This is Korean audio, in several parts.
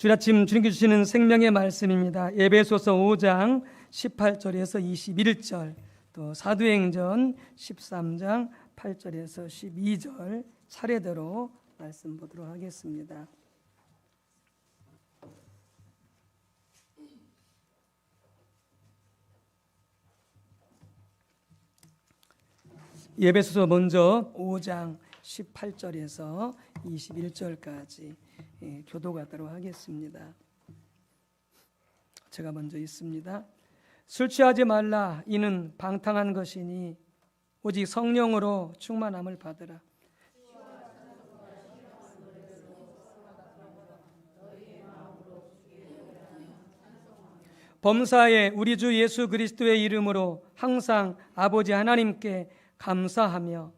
주일 아침 주님께 주시는 생명의 말씀입니다. 에베소서 5장 18절에서 21절, 또 사도행전 13장 8절에서 12절 차례대로 말씀 보도록 하겠습니다. 에베소서 먼저 5장 18절에서 21절까지 교도하도록 하겠습니다. 제가 먼저 읽습니다. 술 취하지 말라. 이는 방탕한 것이니 오직 성령으로 충만함을 받으라. 범사에 우리 주 예수 그리스도의 이름으로 항상 아버지 하나님께 감사하며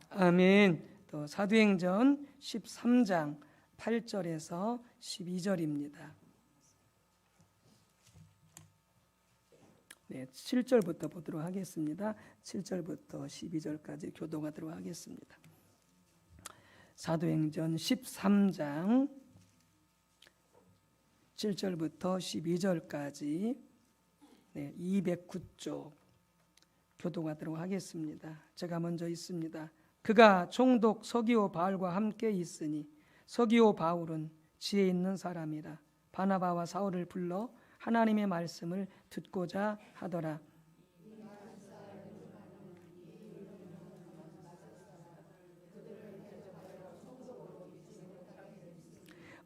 아멘. 또 사도행전 13장 8절에서 12절입니다. 네, 7절부터 보도록 하겠습니다. 7절부터 12절까지 교도하도록 하겠습니다. 사도행전 13장 7절부터 12절까지 209쪽 교도하도록 하겠습니다. 제가 먼저 읽습니다. 그가 총독 서기오 바울과 함께 있으니 서기오 바울은 지혜 있는 사람이라 바나바와 사울을 불러 하나님의 말씀을 듣고자 하더라.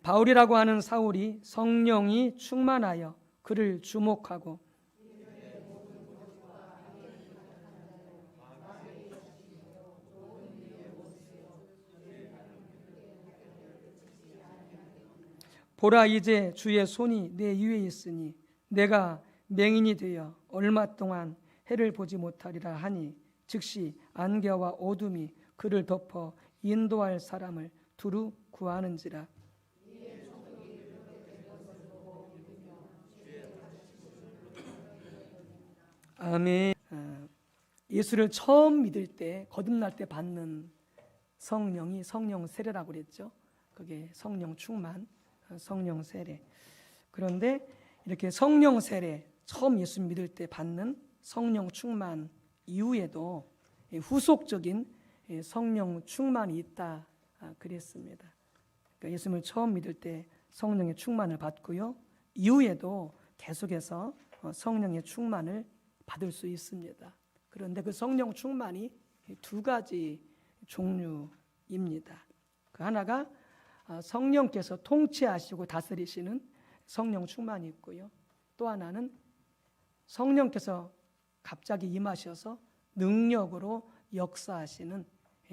바울이라고 하는 사울이 성령이 충만하여 그를 주목하고 보라, 이제 주의 손이 내 위에 있으니 내가 맹인이 되어 얼마 동안 해를 보지 못하리라 하니 즉시 안개와 어둠이 그를 덮어 인도할 사람을 두루 구하는지라. 아멘. 예수를 처음 믿을 때, 거듭날 때 받는 성령이 성령 세례라고 그랬죠. 그게 성령 충만, 성령 세례. 그런데 이렇게 성령 세례, 처음 예수 믿을 때 받는 성령 충만 이후에도 후속적인 성령 충만이 있다 그랬습니다. 그러니까 예수님을 처음 믿을 때 성령의 충만을 받고요, 이후에도 계속해서 성령의 충만을 받을 수 있습니다. 그런데 그 성령 충만이 두 가지 종류입니다. 그 하나가 성령께서 통치하시고 다스리시는 성령 충만이 있고요, 또 하나는 성령께서 갑자기 임하셔서 능력으로 역사하시는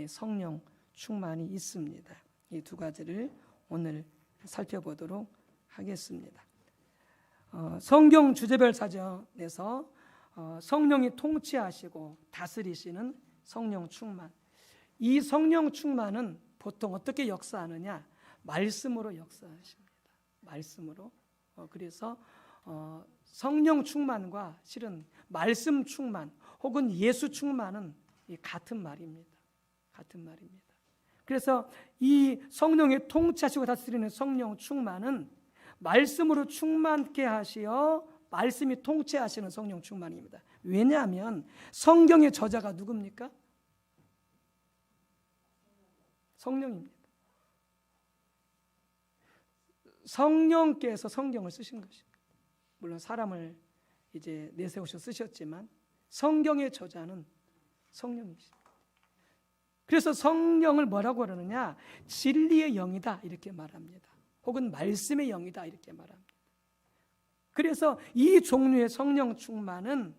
성령 충만이 있습니다. 이 두 가지를 오늘 살펴보도록 하겠습니다. 성경 주제별 사전에서 성령이 통치하시고 다스리시는 성령 충만, 이 성령 충만은 보통 어떻게 역사하느냐? 말씀으로 역사하십니다. 말씀으로. 그래서 성령 충만과 실은 말씀 충만 혹은 예수 충만은 같은 말입니다. 같은 말입니다. 그래서 이 성령이 통치하시고 다스리는 성령 충만은 말씀으로 충만케 하시어 말씀이 통치하시는 성령 충만입니다. 왜냐하면 성경의 저자가 누굽니까? 성령입니다. 성령께서 성경을 쓰신 것입니다. 물론 사람을 이제 내세우셔 쓰셨지만 성경의 저자는 성령이십니다. 그래서 성령을 뭐라고 그러느냐? 진리의 영이다 이렇게 말합니다. 혹은 말씀의 영이다 이렇게 말합니다. 그래서 이 종류의 성령 충만은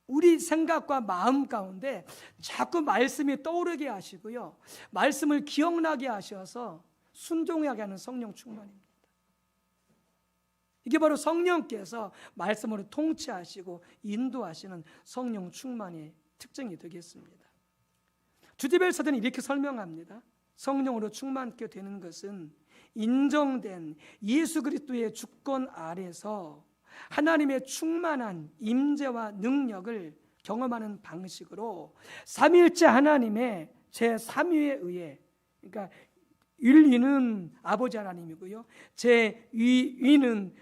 우리 생각과 마음 가운데 자꾸 말씀이 떠오르게 하시고요, 말씀을 기억나게 하셔서 순종하게 하는 성령 충만입니다. 이게 바로 성령께서 말씀으로 통치하시고 인도하시는 성령 충만의 특징이 되겠습니다. 주제별 사전은 이렇게 설명합니다. 성령으로 충만케 되는 것은 인정된 예수 그리스도의 주권 아래서 하나님의 충만한 임재와 능력을 경험하는 방식으로 삼위일체 하나님의 제3위에 의해, 그러니까 제1위는 아버지 하나님이고요, 제2위는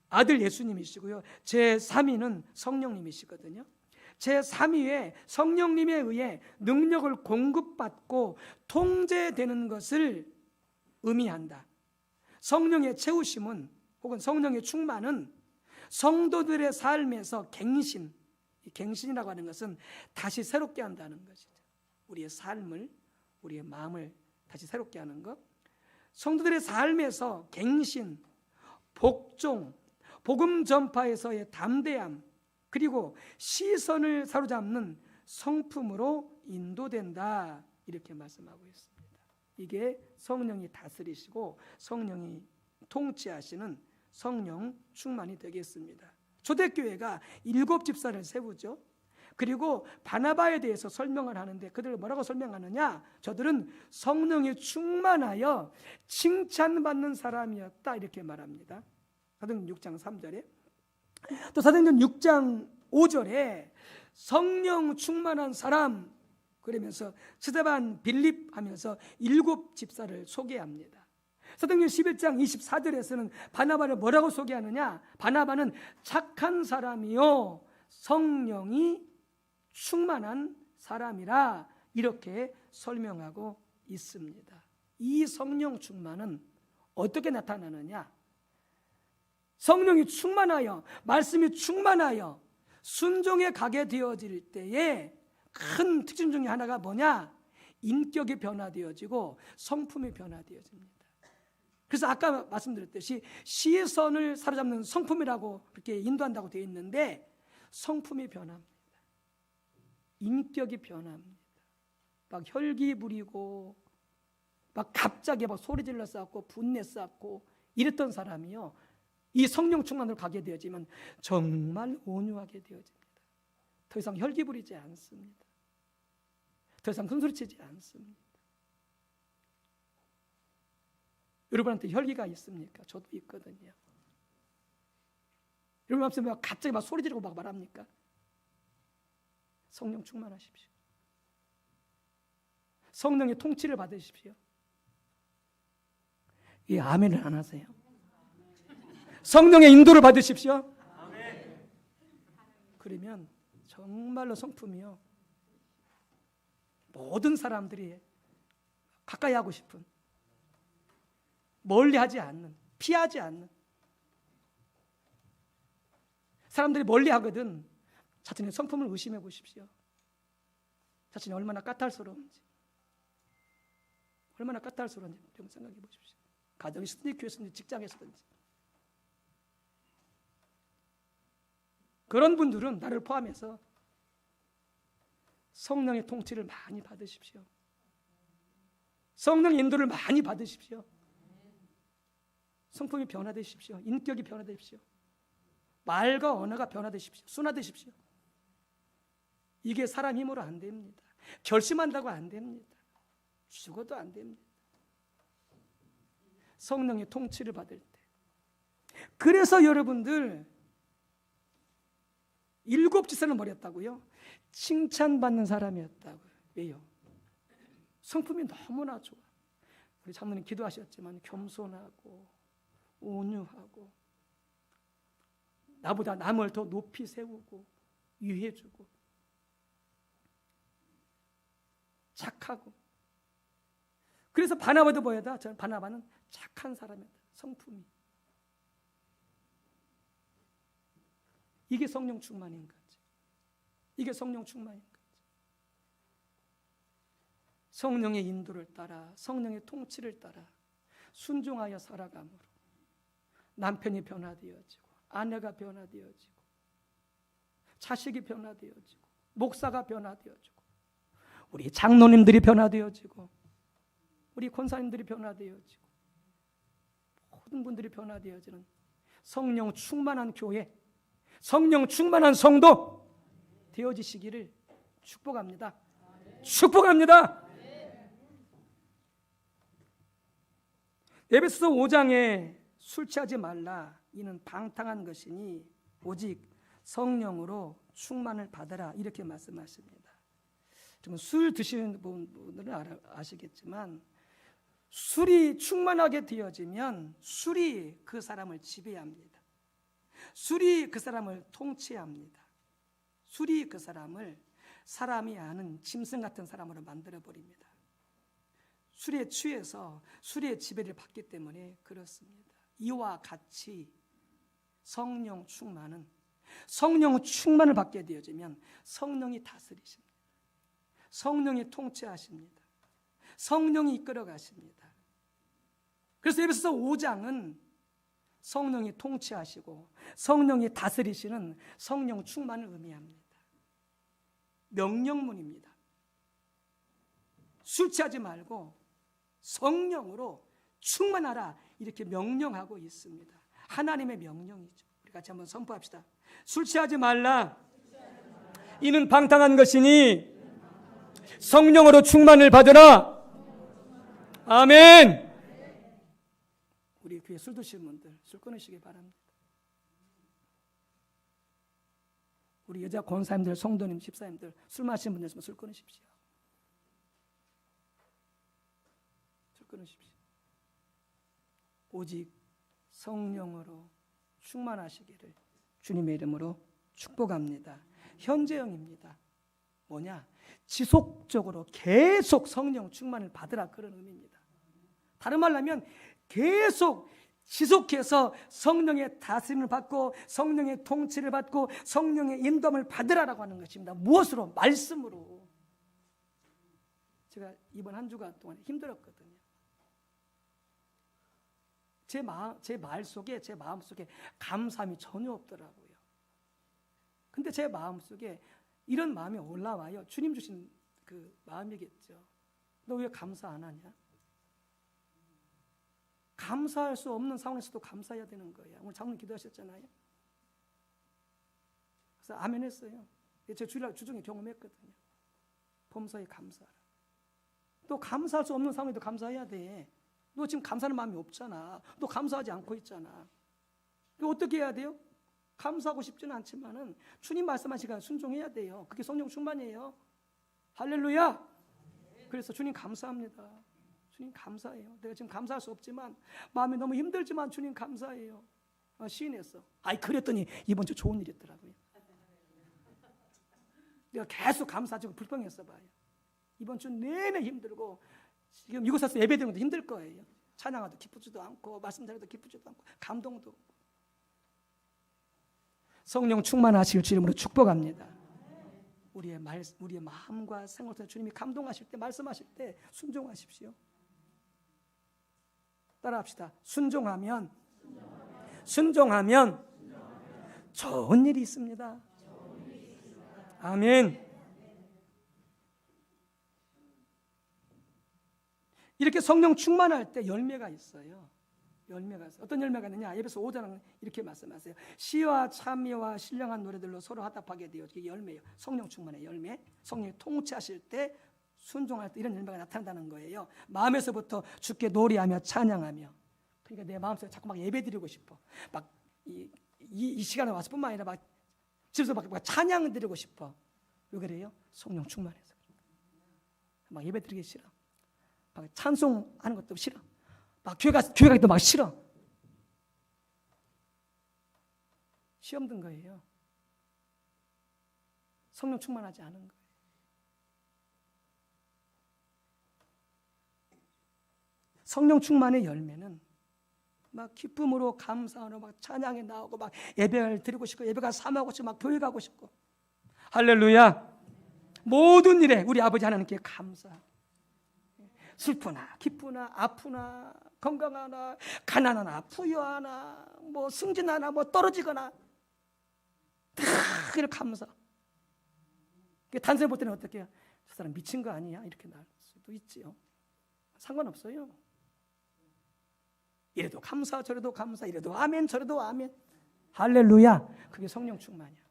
아들 예수님이시고요, 제3위는 성령님이시거든요. 제3위에 성령님에 의해 능력을 공급받고 통제되는 것을 의미한다. 성령의 채우심은 혹은 성령의 충만은 성도들의 삶에서 갱신이라고 하는 것은 다시 새롭게 한다는 것이죠. 우리의 삶을, 우리의 마음을 다시 새롭게 하는 것. 성도들의 삶에서 갱신, 복종, 복음 전파에서의 담대함, 그리고 시선을 사로잡는 성품으로 인도된다, 이렇게 말씀하고 있습니다. 이게 성령이 다스리시고 성령이 통치하시는 성령 충만이 되겠습니다. 초대교회가 7집사를 세우죠. 그리고 바나바에 대해서 설명을 하는데 그들을 뭐라고 설명하느냐? 저들은 성령에 충만하여 칭찬받는 사람이었다, 이렇게 말합니다. 사도행전 6장 3절에, 또 사도행전 6장 5절에 성령 충만한 사람 그러면서 스데반, 빌립 하면서 7집사를 소개합니다. 사도행전 11장 24절에서는 바나바를 뭐라고 소개하느냐? 바나바는 착한 사람이요 성령이 충만한 사람이라, 이렇게 설명하고 있습니다. 이 성령 충만은 어떻게 나타나느냐? 성령이 충만하여, 말씀이 충만하여 순종에 가게 되어질 때에 큰 특징 중에 하나가 뭐냐? 인격이 변화되어지고 성품이 변화되어집니다. 그래서 아까 말씀드렸듯이 시선을 사로잡는 성품이라고 그렇게 인도한다고 되어 있는데 성품이 변합니다. 인격이 변합니다. 막 혈기 부리고 막 갑자기 막 소리 질러 쌓고 분내 쌓고 이랬던 사람이요, 이 성령 충만으로 가게 되어지면 정말 온유하게 되어집니다. 더 이상 혈기 부리지 않습니다. 더 이상 큰소리치지 않습니다. 여러분한테 혈기가 있습니까? 저도 있거든요. 여러분 앞에서 막 갑자기 막 소리 지르고 막 말합니까? 성령 충만하십시오. 성령의 통치를 받으십시오. 이 아멘을 안 하세요? 성령의 인도를 받으십시오. 그러면 정말로 성품이요, 모든 사람들이 가까이 하고 싶은, 멀리하지 않는, 피하지 않는, 사람들이 멀리하거든 자신의 성품을 의심해 보십시오. 자신이 얼마나 까탈스러운지, 얼마나 까탈스러운지 좀 생각해 보십시오. 가정이든지 교회든지 직장에서든지. 그런 분들은 나를 포함해서 성령의 통치를 많이 받으십시오. 성령의 인도를 많이 받으십시오. 성품이 변화되십시오. 인격이 변화되십시오. 말과 언어가 변화되십시오. 순화되십시오. 이게 사람 힘으로 안 됩니다. 결심한다고 안 됩니다. 죽어도 안 됩니다. 성령의 통치를 받을 때. 그래서 여러분들 7지사는 버렸다고요? 칭찬받는 사람이었다고요. 왜요? 성품이 너무나 좋아. 우리 장로님 기도하셨지만 겸손하고 온유하고 나보다 남을 더 높이 세우고 위해주고 착하고. 그래서 바나바도 보여다. 저는 바나바는 착한 사람이다. 성품이. 이게 성령 충만인 거지. 이게 성령 충만인 거지. 성령의 인도를 따라, 성령의 통치를 따라 순종하여 살아감으로 남편이 변화되어지고, 아내가 변화되어지고, 자식이 변화되어지고, 목사가 변화되어지고, 우리 장로님들이 변화되어지고, 우리 권사님들이 변화되어지고, 모든 분들이 변화되어지는 성령 충만한 교회, 성령 충만한 성도 되어지시기를 축복합니다. 축복합니다. 에베소서 5장에 술 취하지 말라, 이는 방탕한 것이니 오직 성령으로 충만을 받아라, 이렇게 말씀하십니다. 술 드시는 분들은 아시겠지만 술이 충만하게 되어지면 술이 그 사람을 지배합니다. 술이 그 사람을 통치합니다. 술이 그 사람을 사람이 아는 짐승 같은 사람으로 만들어버립니다. 술에 취해서 술의 지배를 받기 때문에 그렇습니다. 이와 같이 성령 충만은, 성령 충만을 받게 되어지면 성령이 다스리십니다. 성령이 통치하십니다. 성령이 이끌어 가십니다. 그래서 에베소서 5장은 성령이 통치하시고 성령이 다스리시는 성령 충만을 의미합니다. 명령문입니다. 술 취하지 말고 성령으로 충만하라, 이렇게 명령하고 있습니다. 하나님의 명령이죠. 우리 같이 한번 선포합시다. 술 취하지 말라. 이는 방탕한 것이니 성령으로 충만을 받으라. 아멘. 우리 교회 술 드시는 분들 술 끊으시기 바랍니다. 우리 여자 권사님들, 성도님, 집사님들 술 마시는 분들 있으면 술 끊으십시오. 술 끊으십시오. 오직 성령으로 충만하시기를 주님의 이름으로 축복합니다. 현재형입니다. 뭐냐? 지속적으로 계속 성령 충만을 받으라, 그런 의미입니다. 다른 말로 하면 계속 지속해서 성령의 다스림을 받고 성령의 통치를 받고 성령의 인도함을 받으라라고 하는 것입니다. 무엇으로? 말씀으로. 제가 이번 한 주간 동안 힘들었거든요. 제 말 속에, 제 마음 속에 감사함이 전혀 없더라고요. 근데 제 마음 속에 이런 마음이 올라와요. 주님 주신 그 마음이겠죠. 너 왜 감사 안 하냐? 감사할 수 없는 상황에서도 감사해야 되는 거예요. 오늘 장로님 기도하셨잖아요. 그래서 아멘 했어요. 제 주중에 경험했거든요. 범사에 감사하라. 또 감사할 수 없는 상황에도 감사해야 돼. 너 지금 감사하는 마음이 없잖아. 너 감사하지 않고 있잖아. 어떻게 해야 돼요? 감사하고 싶지는 않지만은 주님 말씀하신 시간 순종해야 돼요. 그게 성령 충만이에요. 할렐루야. 그래서 주님 감사합니다. 주님 감사해요. 내가 지금 감사할 수 없지만 마음이 너무 힘들지만 주님 감사해요. 시인했어. 아이 그랬더니 이번 주 좋은 일이 있더라고요. 내가 계속 감사하고 불평했어 봐요. 이번 주 내내 힘들고 지금 이곳 와서 예배드리는 것도 힘들 거예요. 찬양하도 기쁘지도 않고 말씀 드려도 기쁘지도 않고 감동도 없고. 성령 충만하실 주 이름으로 축복합니다. 우리의 마음과 생활 속에 주님이 감동하실 때, 말씀하실 때 순종하십시오. 따라합시다. 순종하면 좋은 일이 있습니다. 아멘. 이렇게 성령 충만할 때 열매가 있어요. 열매가 있어요. 어떤 열매가 있느냐? 에베소 5장은 이렇게 말씀하세요. 시와 찬미와 신령한 노래들로 서로 화답하게 되어. 이게 열매예요. 성령 충만의 열매. 성령이 통치하실 때, 순종할 때 이런 열매가 나타난다는 거예요. 마음에서부터 주께 노래하며 찬양하며. 그러니까 내 마음속에 자꾸 막 예배드리고 싶어. 막 이 시간에 와서뿐만 아니라 막 집에서 막 찬양 드리고 싶어. 왜 그래요? 성령 충만해서. 막 예배드리기 싫어. 막 찬송하는 것도 싫어. 막 교회 가기도 막 싫어. 시험 든 거예요. 성령 충만하지 않은 거예요. 성령 충만의 열매는 막 기쁨으로 감사하러 막 찬양에 나오고 막 예배를 드리고 싶고 예배가 삼하고 싶고 막 교회 가고 싶고. 할렐루야. 모든 일에 우리 아버지 하나님께 감사. 슬프나 기쁘나 아프나 건강하나 가난하나 부유하나 뭐 승진하나 뭐 떨어지거나 다 이렇게 감사. 단순히 볼 때는 어떻게 해요? 저 사람 미친 거 아니야? 이렇게 날 수도 있지요. 상관없어요. 이래도 감사 저래도 감사, 이래도 아멘 저래도 아멘. 할렐루야. 그게 성령 충만이야.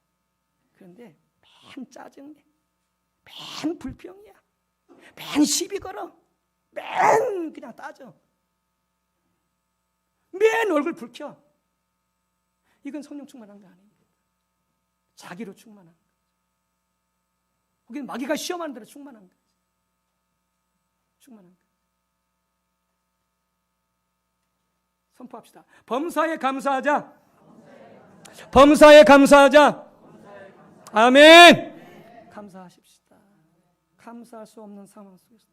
그런데 맨 짜증내, 맨 불평이야, 맨 시비 걸어, 맨 그냥 따져, 맨 얼굴 붉혀. 이건 성령 충만한 거 아닙니다. 자기로 충만한 거. 거기는 마귀가 시험하는 대로 충만한 거. 충만한 거. 선포합시다. 범사에 감사하자. 범사에 감사하자. 아멘. 감사하십시다. 감사할 수 없는 상황 속에서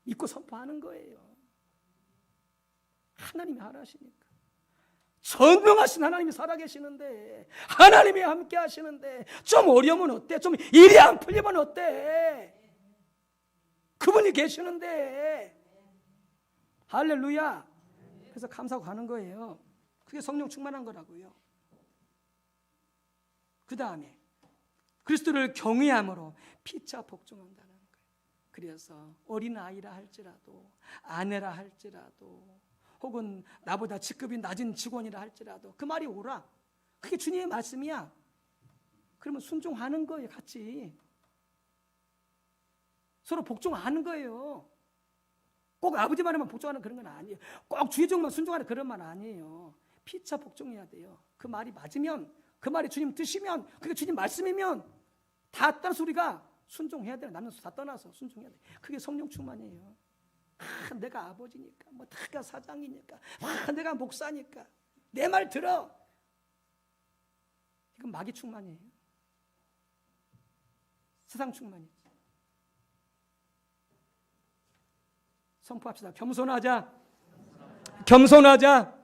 믿고 선포하는 거예요. 하나님이 하나시니까. 전능하신 하나님이 살아계시는데, 하나님이 함께 하시는데 좀 어려우면 어때? 좀 일이 안 풀리면 어때? 그분이 계시는데. 할렐루야. 그래서 감사하고 가는 거예요. 그게 성령 충만한 거라고요. 그 다음에 그리스도를 경외함으로 피차 복종한다는 거예요. 그래서 어린아이라 할지라도, 아내라 할지라도, 혹은 나보다 직급이 낮은 직원이라 할지라도 그 말이 옳아. 그게 주님의 말씀이야. 그러면 순종하는 거예요. 같이 서로 복종하는 거예요. 꼭 아버지 말에만 복종하는 그런 건 아니에요. 꼭 주의 종만 순종하는 그런 말 아니에요. 피차 복종해야 돼요. 그 말이 맞으면, 그 말이 주님 뜻이면, 그게 주님 말씀이면 다 따라서 우리가 순종해야 돼요. 나는 다 떠나서 순종해야 돼요. 그게 성령 충만이에요. 내가 아버지니까, 뭐 내가 사장이니까, 내가 목사니까 내 말 들어. 이건 마귀 충만이에요. 세상 충만이지. 선포합시다. 겸손하자. 겸손하자.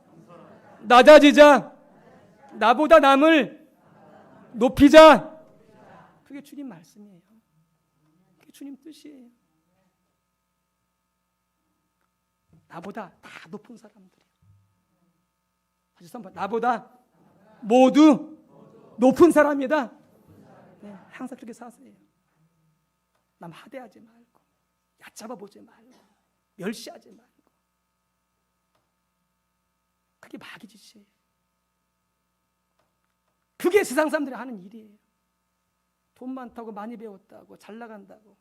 낮아지자. 나보다 남을 높이자. 그게 주님 말씀이에요. 그게 주님 뜻이에요. 나보다 다 높은 사람들이에요. 다시 선포. 나보다 모두 높은 사람이다. 네, 항상 그렇게 사세요. 남 하대하지 말고, 얕잡아 보지 말고, 멸시하지 말고. 그게 마귀 짓이에요. 그게 세상 사람들이 하는 일이에요. 돈 많다고, 많이 배웠다고, 잘 나간다고,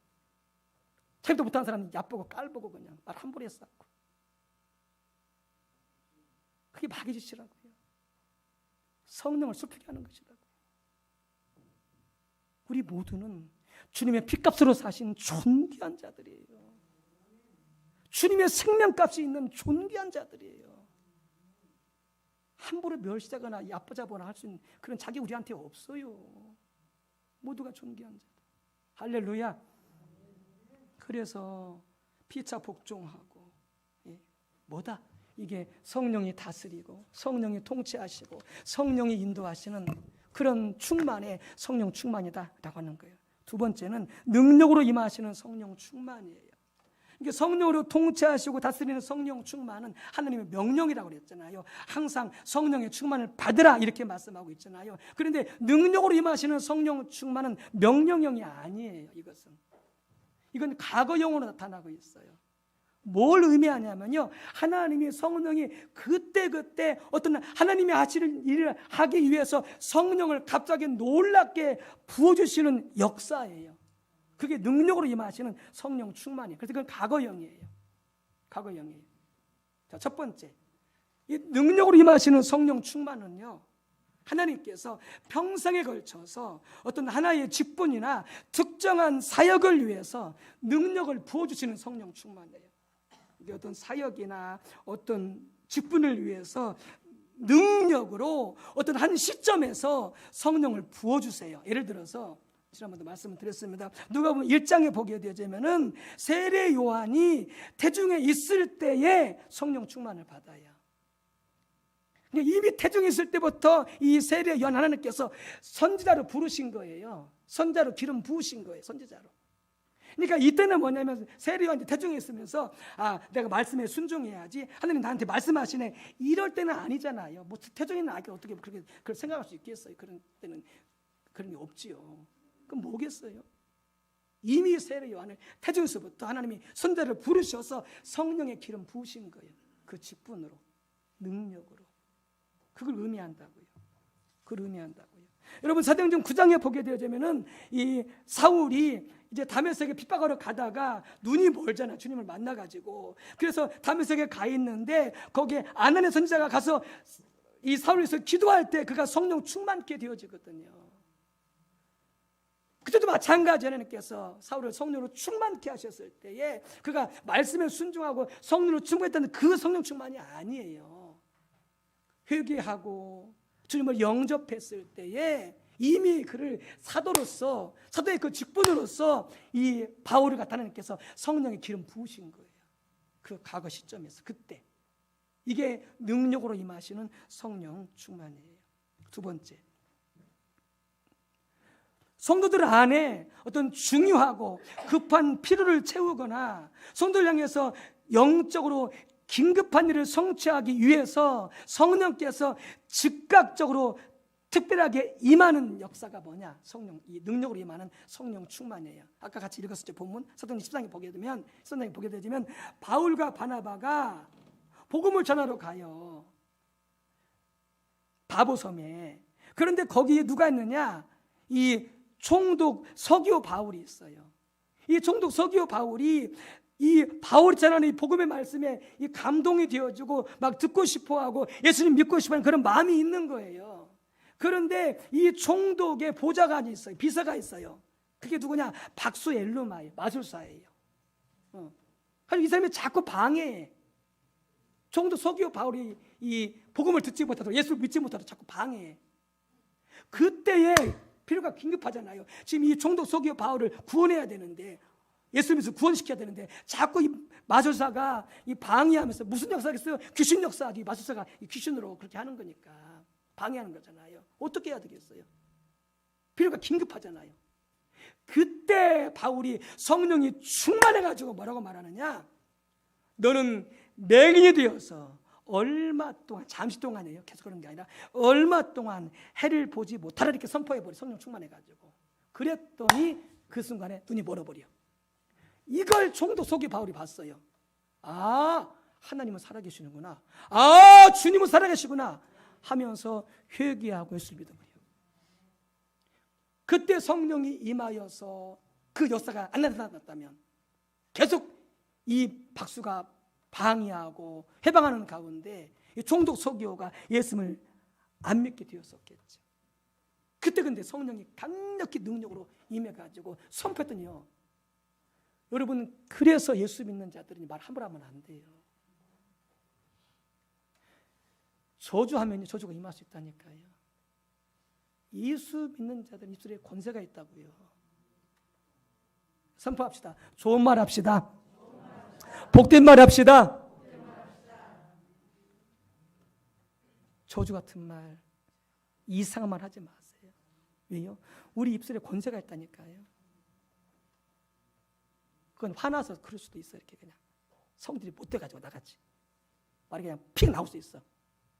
책도 못하는 사람은 얕보고 깔보고 그냥 말 한 번에 쌓고. 그게 마귀 짓이라고요. 성령을 슬프게 하는 것이라고요. 우리 모두는 주님의 피값으로 사신 존귀한 자들이에요. 주님의 생명값이 있는 존귀한 자들이에요. 함부로 멸시하거나 얕잡거나 할 수 있는 그런 자기 우리한테 없어요. 모두가 존귀한 자들. 할렐루야. 그래서 피차 복종하고, 뭐다? 이게 성령이 다스리고 성령이 통치하시고 성령이 인도하시는 그런 충만의 성령 충만이다라고 하는 거예요. 두 번째는 능력으로 임하시는 성령 충만이에요. 이게 성령으로 통치하시고 다스리는 성령 충만은 하나님의 명령이라고 그랬잖아요. 항상 성령의 충만을 받으라 이렇게 말씀하고 있잖아요. 그런데 능력으로 임하시는 성령 충만은 명령형이 아니에요. 이건 과거형으로 나타나고 있어요. 뭘 의미하냐면요, 하나님이 성령이 그때 어떤 하나님이 하시는 일을 하기 위해서 성령을 갑자기 놀랍게 부어주시는 역사예요. 그게 능력으로 임하시는 성령 충만이에요. 그래서 그건 과거형이에요. 자, 첫 번째, 이 능력으로 임하시는 성령 충만은요, 하나님께서 평생에 걸쳐서 어떤 하나의 직분이나 특정한 사역을 위해서 능력을 부어주시는 성령 충만이에요. 이게 어떤 사역이나 어떤 직분을 위해서 능력으로 어떤 한 시점에서 성령을 부어주세요. 예를 들어서 지난번도 말씀을 드렸습니다. 누가복음 1장에 보게 되자면은 세례 요한이 태중에 있을 때에 성령 충만을 받아요. 이미 태중에 있을 때부터 이 세례 요한 하나님께서 선지자로 부르신 거예요. 선지자로 기름 부으신 거예요. 선지자로. 그러니까 이때는 뭐냐면 세례 요한이 태중에 있으면서 내가 말씀에 순종해야지, 하나님 나한테 말씀하시네, 이럴 때는 아니잖아요. 뭐 태중에 있는 아기가 어떻게 그렇게 생각할 수 있겠어요. 그런 때는 그런 게 없지요. 그럼 뭐겠어요? 이미 세례 요한을 태중에서부터 하나님이 선지자를 부르셔서 성령의 기름 부으신 거예요. 그 직분으로, 능력으로. 그걸 의미한다고요. 여러분 사도행전 9장에 보게 되자면은 이 사울이 이제 다메섹에 핍박하러 가다가 눈이 멀잖아. 주님을 만나가지고. 그래서 다메섹에 가 있는데 거기에 아나니아 선지자가 가서 이 사울에서 기도할 때 그가 성령 충만케 되어지거든요. 그때도 마찬가지 하나님께서 사울을 성령으로 충만케 하셨을 때에 그가 말씀에 순종하고 성령으로 충만했다는 그 성령 충만이 아니에요. 회개하고 주님을 영접했을 때에 이미 그를 사도로서, 사도의 그 직분으로서 이 바울을 갖다 하나님께서 성령의 기름 부으신 거예요. 그 과거 시점에서 그때 이게 능력으로 임하시는 성령 충만이에요. 두 번째, 성도들 안에 어떤 중요하고 급한 필요를 채우거나 성도를 향해서 영적으로 긴급한 일을 성취하기 위해서 성령께서 즉각적으로 특별하게 임하는 역사가 뭐냐? 성령, 이 능력으로 임하는 성령 충만이에요. 아까 같이 읽었었죠. 본문 사도행전 10장에 보게 되면 바울과 바나바가 복음을 전하러 가요. 바보섬에. 그런데 거기에 누가 있느냐? 이 총독 서기오 바울이 있어요. 이 총독 서기오 바울이 이 바울이 전하는 이 복음의 말씀에 이 감동이 되어지고 막 듣고 싶어하고 예수님 믿고 싶어하는 그런 마음이 있는 거예요. 그런데 이 총독의 보좌관이 있어요. 비서가 있어요. 그게 누구냐? 박수엘루마예요. 마술사예요. 이 사람이 자꾸 방해해. 총독 서기오 바울이 이 복음을 듣지 못하도록, 예수를 믿지 못하도록 자꾸 방해해. 그때에 필요가 긴급하잖아요. 지금 이 총독 서기오 바울을 구원해야 되는데, 예수 믿어서 구원시켜야 되는데 자꾸 이 마술사가 이 방해하면서, 무슨 역사겠어요? 귀신 역사하기. 마술사가 이 귀신으로 그렇게 하는 거니까 방해하는 거잖아요. 어떻게 해야 되겠어요? 필요가 긴급하잖아요. 그때 바울이 성령이 충만해가지고 뭐라고 말하느냐? 너는 맹인이 되어서 얼마 동안, 잠시 동안이에요. 계속 그런 게 아니라 얼마 동안 해를 보지 못하라 이렇게 선포해버려. 성령 충만해가지고. 그랬더니 그 순간에 눈이 멀어버려. 이걸 총독 서기오 바울이 봤어요. 아, 하나님은 살아계시는구나. 아, 주님은 살아계시구나 하면서 회개하고 예수를 믿어버려요. 그때 성령이 임하여서 그 역사가 안 나타났다면 계속 이 박수가 방해하고 해방하는 가운데 이 총독 서기오가 예수를 안 믿게 되었었겠죠. 그때 근데 성령이 강력히 능력으로 임해가지고 선포했더니요, 여러분, 그래서 예수 믿는 자들은 말 함부로 하면 안 돼요. 저주하면 저주가 임할 수 있다니까요. 예수 믿는 자들은 입술에 권세가 있다고요. 선포합시다. 좋은 말 합시다. 복된 말 합시다. 저주 같은 말, 이상한 말 하지 마세요. 왜요? 우리 입술에 권세가 있다니까요. 그건 화나서 그럴 수도 있어. 이렇게 그냥 성질이 못 돼가지고 나갔지. 말이 그냥 픽 나올 수 있어.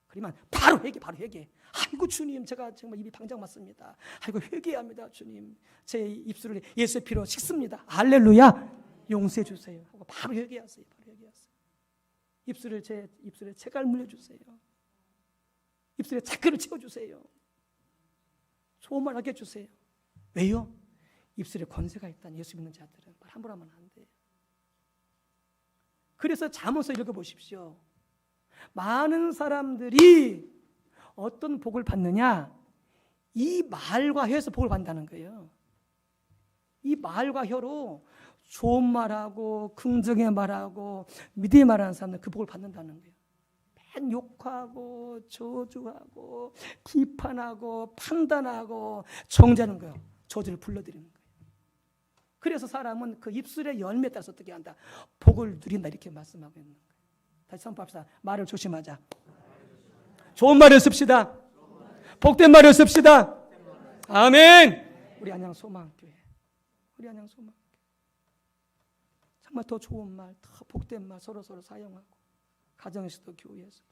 그러면 바로 회개. 아이고 주님, 제가 정말 입이 방장 맞습니다. 아이고 회개합니다 주님. 제 입술을 예수의 피로 씻습니다. 할렐루야. 용서해 주세요 하고 바로 회개하세요. 제 입술에 채갈 물려주세요. 입술에 착근을 채워주세요. 좋은 말 하게 해주세요. 왜요? 입술에 권세가 있다는 예수 믿는 자들은 말 함부로 하면 안 돼요. 그래서 잠언서 읽어보십시오. 많은 사람들이 어떤 복을 받느냐? 이 말과 혀에서 복을 받는다는 거예요. 이 말과 혀로 좋은 말하고 긍정의 말하고 믿음의 말하는 사람들 그 복을 받는다는 거예요. 맨 욕하고 저주하고 비판하고 판단하고 정죄하는 거예요. 저주를 불러들이는 거예요. 그래서 사람은 그 입술의 열매에 따라서 어떻게 한다? 복을 누린다 이렇게 말씀하고 있는 거예요. 다시 선포합시다. 말을 조심하자. 좋은 말을 씁시다. 복된 말을 씁시다. 아멘. 우리 안양 소망교회. 정말 더 좋은 말, 더 복된 말 서로 사용하고 가정에서도 교회에서도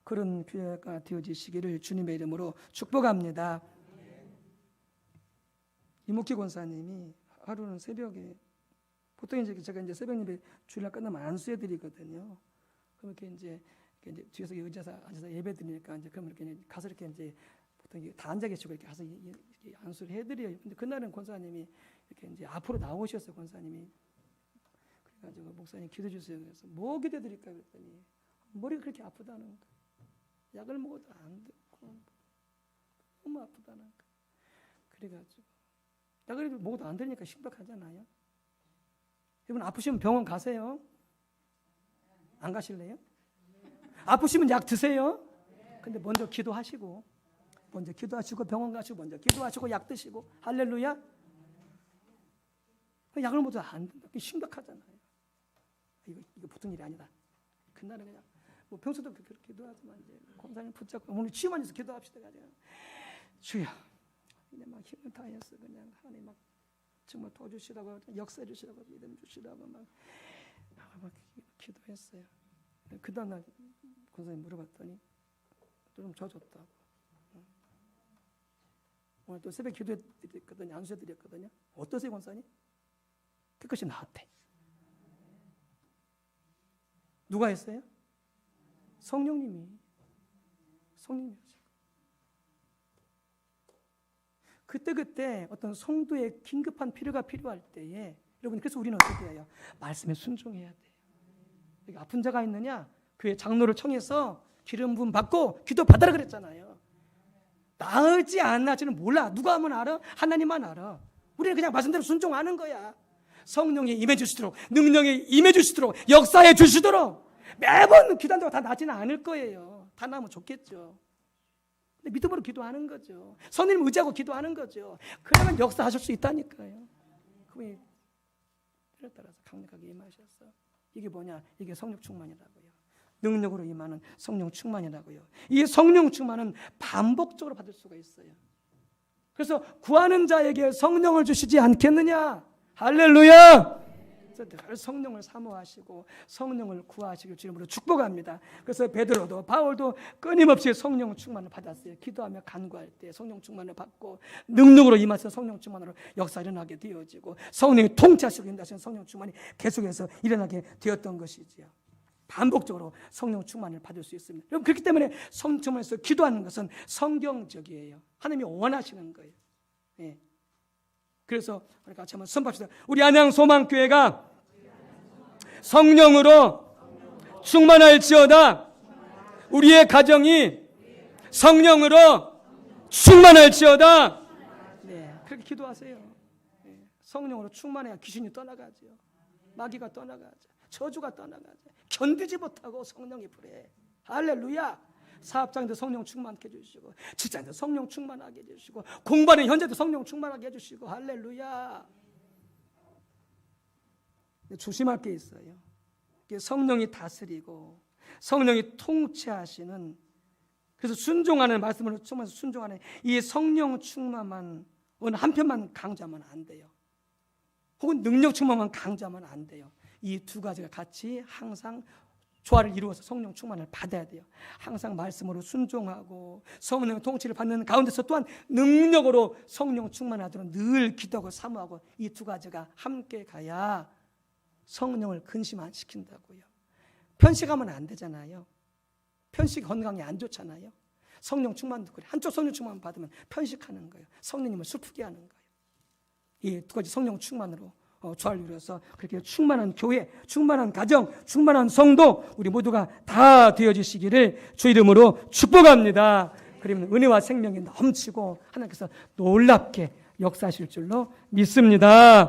그런 교회가 되어지시기를 주님의 이름으로 축복합니다. 이목희 권사님이 하루는 새벽에, 보통 이제 제가 이제 새벽 예배 주일날 끝나면 안수해드리거든요. 그럼 이렇게 이제 뒤에서 의자에서 앉아서 예배 드리니까 이제 그럼 이렇게 가서 이렇게 이제 보통 다 앉아 계시고 이렇게 가서 이렇게 안수를 해드려요. 근데 그날은 권사님이 이렇게 이제 앞으로 나오셨어요. 권사님이. 그래가지고 목사님 기도해 주세요. 그래서 뭐 기도해 드릴까 그랬더니 머리가 그렇게 아프다는 거예요. 약을 먹어도 안 듣고 너무 아프다는 거예요. 그래가지고 내가 그래도 뭐도 안 되니까 심각하잖아요. 여러분 아프시면 병원 가세요. 안 가실래요? 아프시면 약 드세요. 근데 먼저 기도하시고 병원 가시고 먼저 기도하시고 약 드시고 할렐루야. 약을 먹어도 안 된다. 심각하잖아요. 이거 보통 일이 아니다. 그날은 그냥 뭐 평소도 그렇게 기도하지만 이제 권사님 붙잡고 오늘 치유만 해서 기도합시다. 그냥 주여 그냥 막 힘을 다해서 그냥 하나님 막 정말 도와주시라고 역사해 주시라고 믿음 주시라고 막 기도했어요. 그 다음날 권사님 물어봤더니 좀 져줬다고. 오늘 또 새벽 기도했거든요. 안수해드렸거든요. 어떠세요 권사님? 그것이 나았대. 누가 했어요? 성령님이었어요. 그때 어떤 성도의 긴급한 필요가 필요할 때에 여러분 그래서 우리는 어떻게 해요? 말씀에 순종해야 돼요. 여기 아픈 자가 있느냐? 교회 장로를 청해서 기름 부음 받고 기도 받아라 그랬잖아요. 나을지 안 나을지는 몰라. 누가 하면 알아? 하나님만 알아. 우리는 그냥 말씀대로 순종하는 거야. 성령이 임해 주시도록, 능력이 임해 주시도록, 역사해 주시도록. 매번 기도한다고 다 나지는 않을 거예요. 다 나면 좋겠죠. 근데 믿음으로 기도하는 거죠. 선생님 의지하고 기도하는 거죠. 그러면 역사하실 수 있다니까요. 그분이 필요에 따라서 강력하게 임하셨어. 이게 뭐냐? 이게 성령 충만이라고요. 능력으로 임하는 성령 충만이라고요. 이 성령 충만은 반복적으로 받을 수가 있어요. 그래서 구하는 자에게 성령을 주시지 않겠느냐? 할렐루야! 그래서 늘 성령을 사모하시고 성령을 구하시길 주님으로 축복합니다. 그래서 베드로도 바울도 끊임없이 성령 충만을 받았어요. 기도하며 간구할 때 성령 충만을 받고 능력으로 임하셔서 성령 충만으로 역사 일어나게 되어지고 성령이 통치하시고 인도하시는 성령 충만이 계속해서 일어나게 되었던 것이지요. 반복적으로 성령 충만을 받을 수 있습니다. 여러분 그렇기 때문에 성령 충만에서 기도하는 것은 성경적이에요. 하나님이 원하시는 거예요. 예. 그래서 우리 같이 한번 선포합시다. 우리 안양 소망교회가 성령으로 충만할지어다. 우리의 가정이 성령으로 충만할지어다. 네, 그렇게 기도하세요. 네, 성령으로 충만해야 귀신이 떠나가죠. 마귀가 떠나가죠. 저주가 떠나가죠. 견디지 못하고 성령이 불해. 할렐루야. 사업장에도 성령 충만하게 해주시고 직장에도 성령 충만하게 해주시고 공부하는 현재도 성령 충만하게 해주시고 할렐루야. 조심할 게 있어요. 성령이 다스리고 성령이 통치하시는, 그래서 순종하는 말씀으로 충만해서 순종하는 이 성령 충만만 어느 한편만 강조하면 안 돼요. 혹은 능력 충만만 강조하면 안 돼요. 이 두 가지가 같이 항상 조화를 이루어서 성령 충만을 받아야 돼요. 항상 말씀으로 순종하고 성령의 통치를 받는 가운데서 또한 능력으로 성령 충만하도록 늘 기도하고 사모하고 이 두 가지가 함께 가야 성령을 근심 안 시킨다고요. 편식하면 안 되잖아요. 편식 건강에 안 좋잖아요. 성령 충만도 그래. 한쪽 성령 충만 받으면 편식하는 거예요. 성령님을 슬프게 하는 거예요. 이 두 가지 성령 충만으로 조화를 이루어서 그렇게 충만한 교회, 충만한 가정, 충만한 성도 우리 모두가 다 되어주시기를 주 이름으로 축복합니다. 그러면 은혜와 생명이 넘치고 하나님께서 놀랍게 역사하실 줄로 믿습니다.